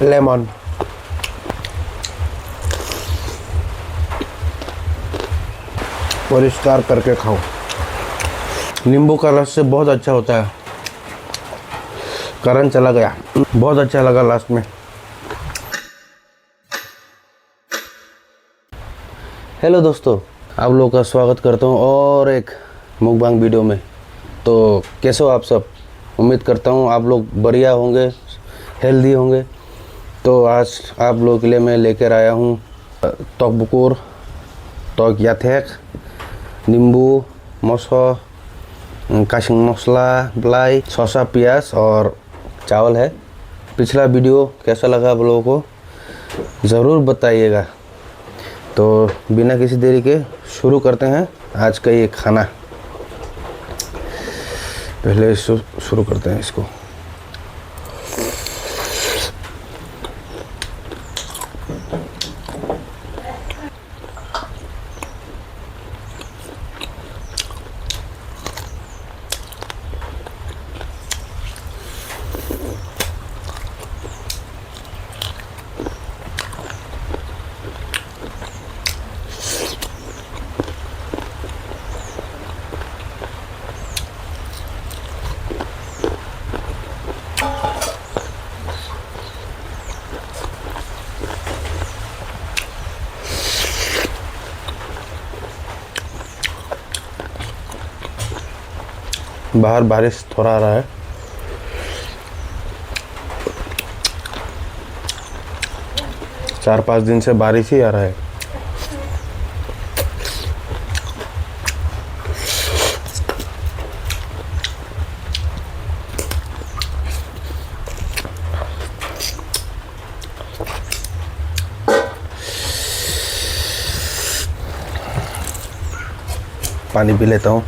Lemon. परिष्कार करके खाओ। नींबू का रस से बहुत अच्छा होता है। करंट चला गया, बहुत अच्छा लगा लास्ट में। हेलो दोस्तों, आप लोगों का स्वागत करता हूँ और एक मुकबांग वीडियो में। तो कैसे हो आप सब? उम्मीद करता हूँ आप लोग बढ़िया होंगे, हेल्दी होंगे। तो आज आप लोगों के लिए मैं लेकर आया हूँ तोकबुकुर, तोक याथेक, नींबू, मसो, काशिंग मसला, ब्लाई, शसा, प्याज और चावल है। पिछला वीडियो कैसा लगा आप लोगों को ज़रूर बताइएगा। तो बिना किसी देरी के शुरू करते हैं आज का ये खाना। पहले शुरू करते हैं इसको। बाहर बारिश थोड़ा आ रहा है। चार 5 दिन से बारिश ही आ रहा है। पानी पी लेता हूँ।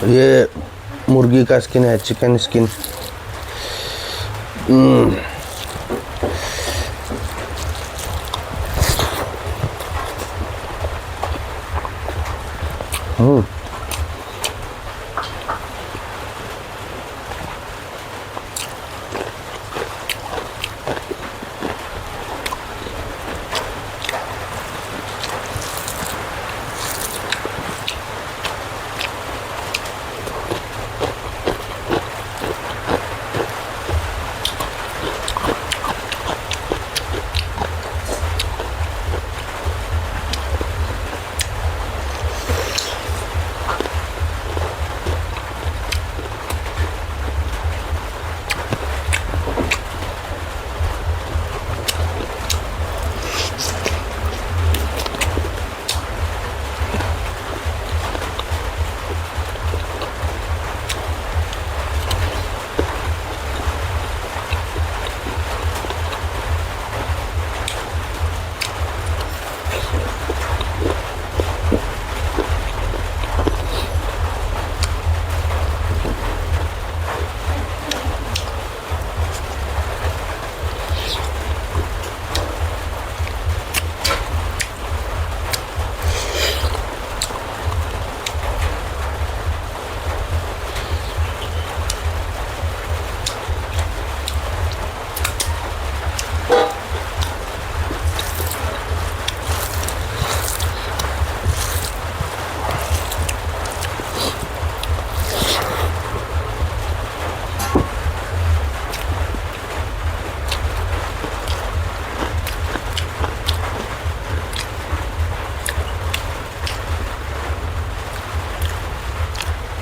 ये मुर्गी का स्किन है, चिकन स्किन।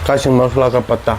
काशिंग मसला का पत्ता।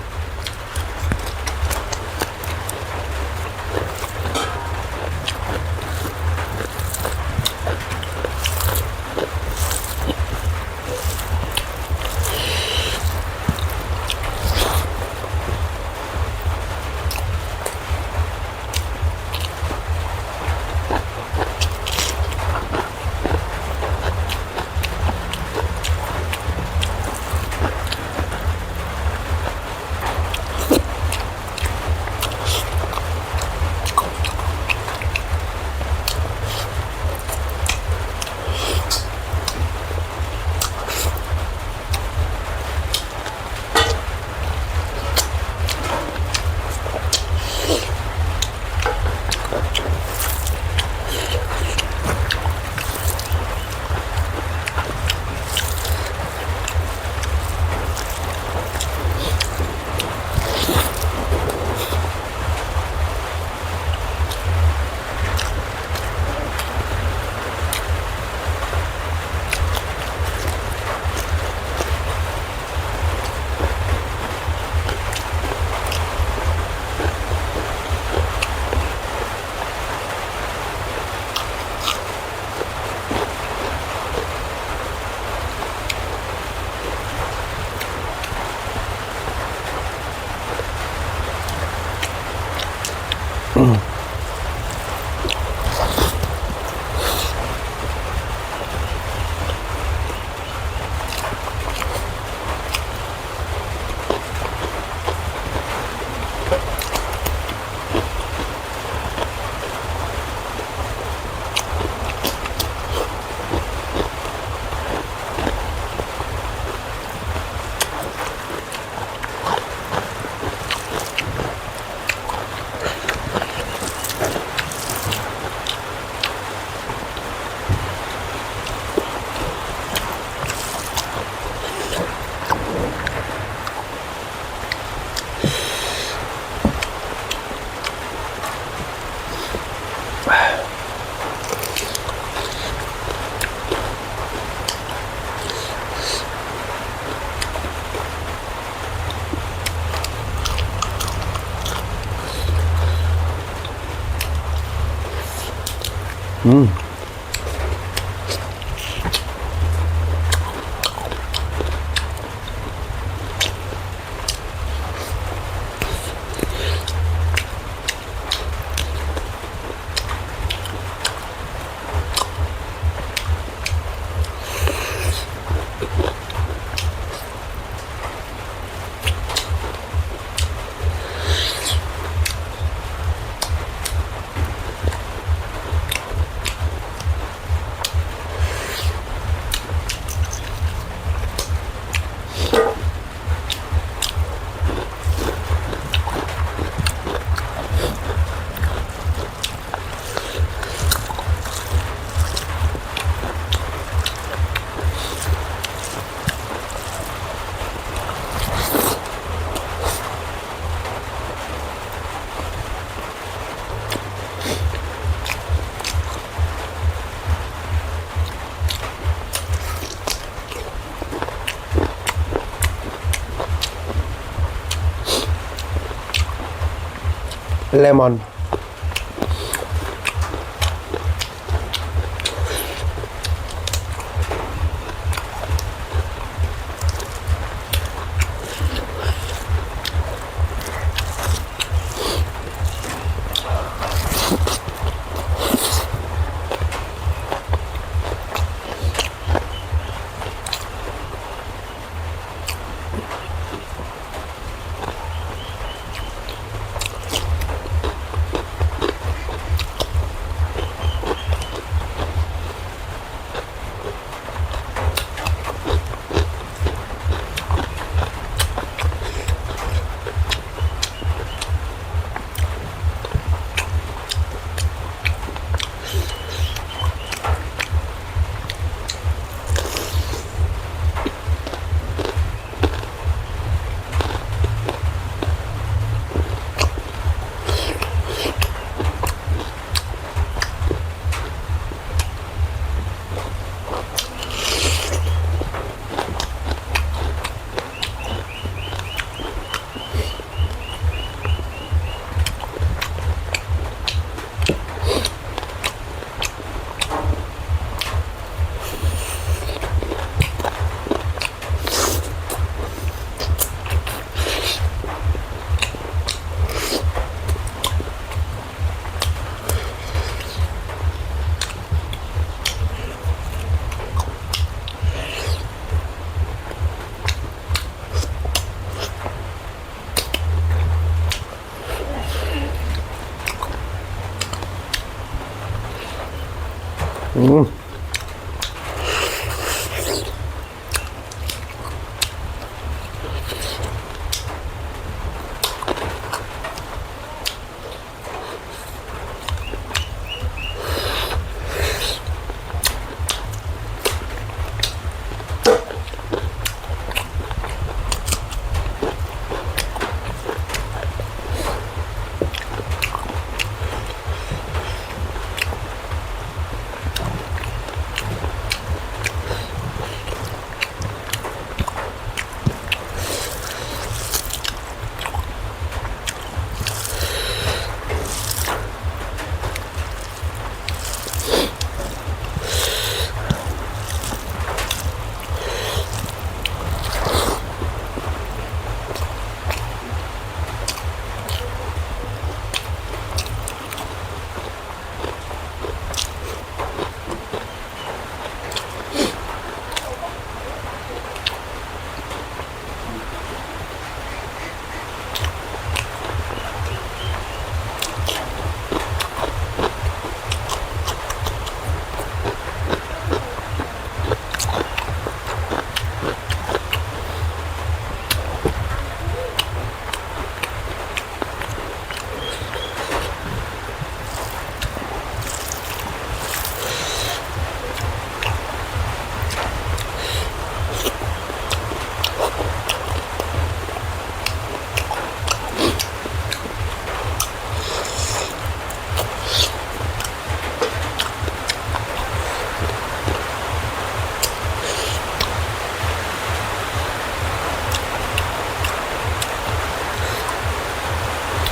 लेमन।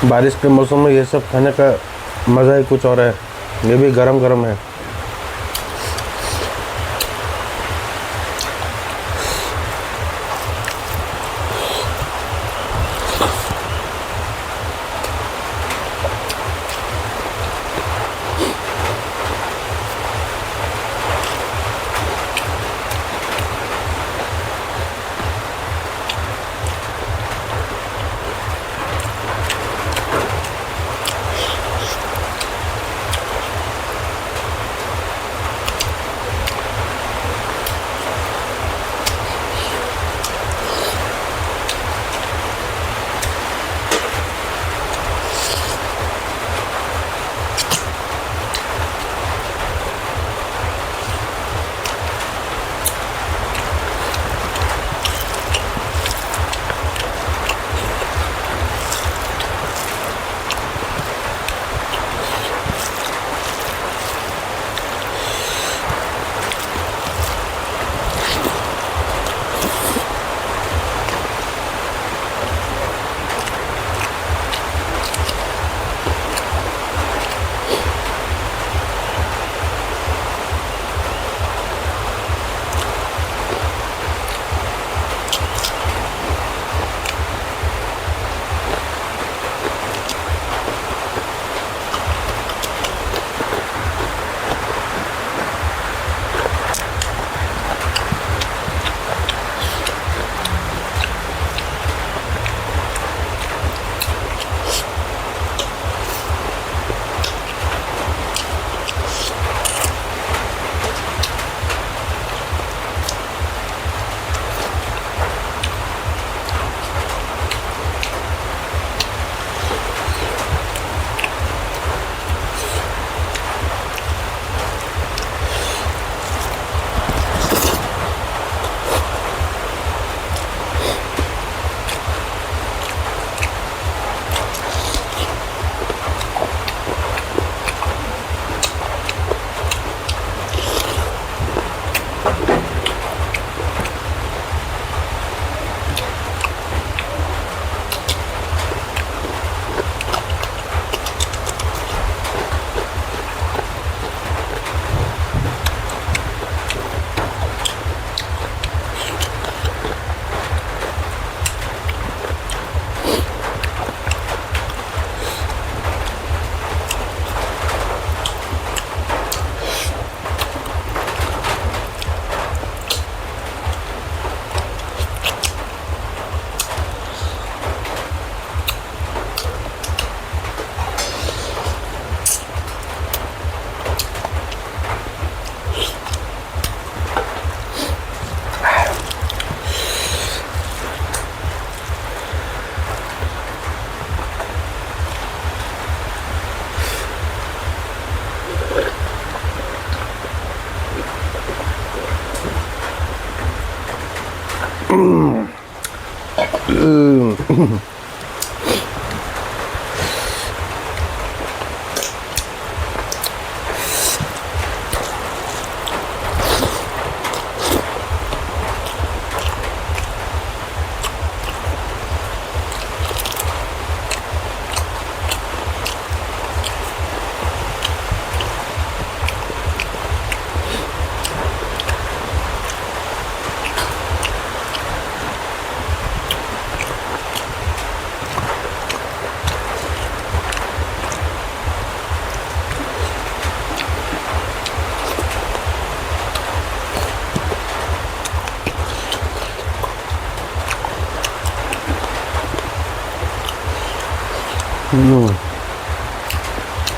बारिश के मौसम में ये सब खाने का मज़ा ही कुछ और है। ये भी गरम गरम है।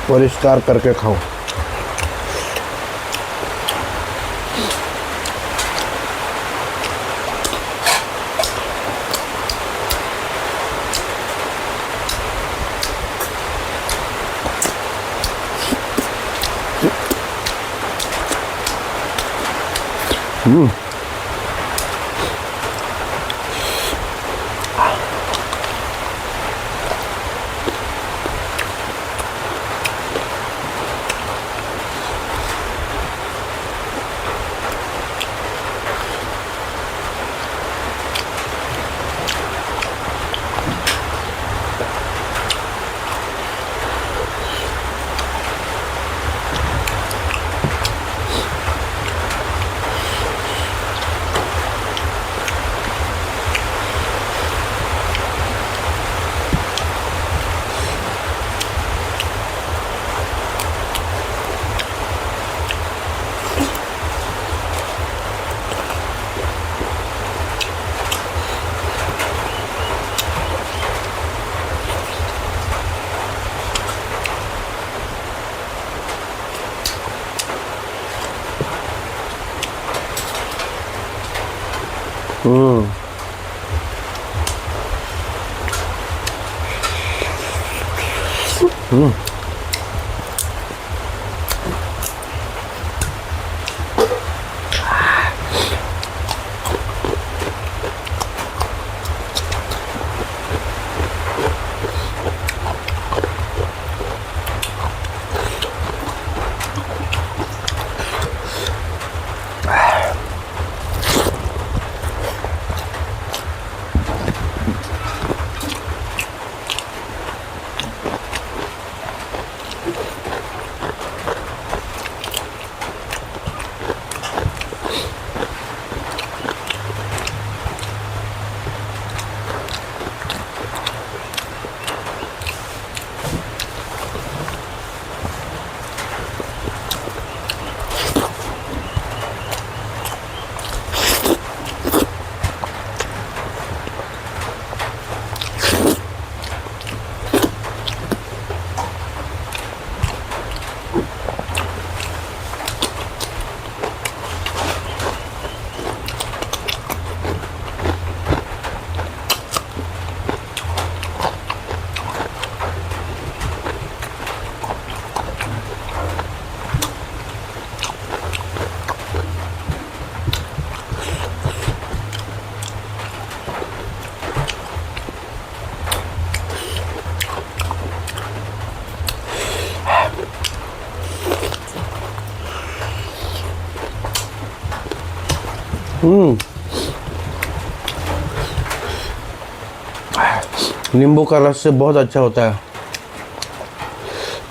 परिष्कार करके खाओ। नींबू का रस से बहुत अच्छा होता है।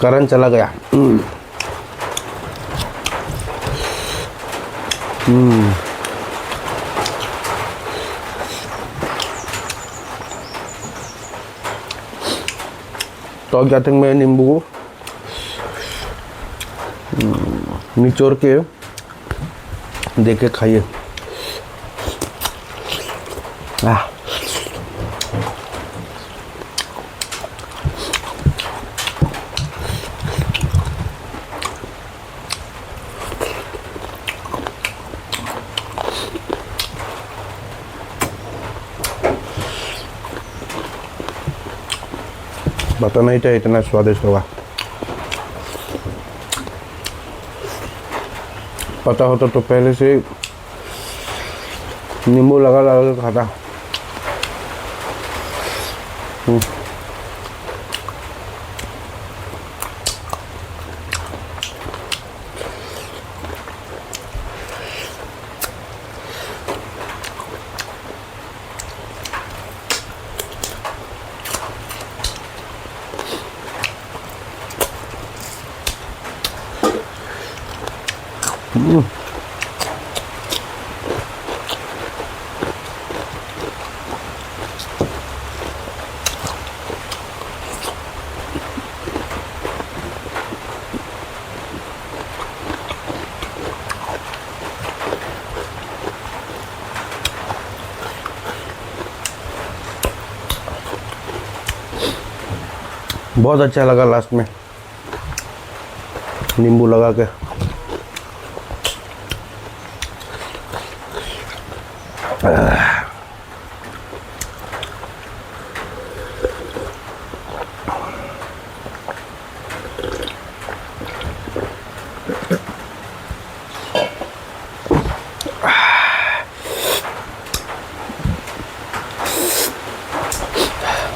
करंट चला गया। तो क्या थे, मैं नींबू निचोड़ के देखे खाइए। पता नहीं था इतना स्वादिष्ट होगा। पता होता तो पहले से नींबू लगा लगा के खाता। बहुत अच्छा लगा लास्ट में नींबू लगा के।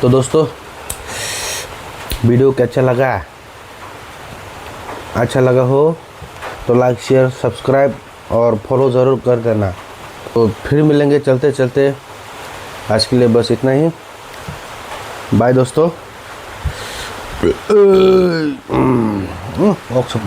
तो दोस्तों वीडियो कैसा लगा? अच्छा लगा हो तो लाइक शेयर सब्सक्राइब और फॉलो ज़रूर कर देना। तो फिर मिलेंगे चलते चलते। आज के लिए बस इतना ही। बाय दोस्तों। सब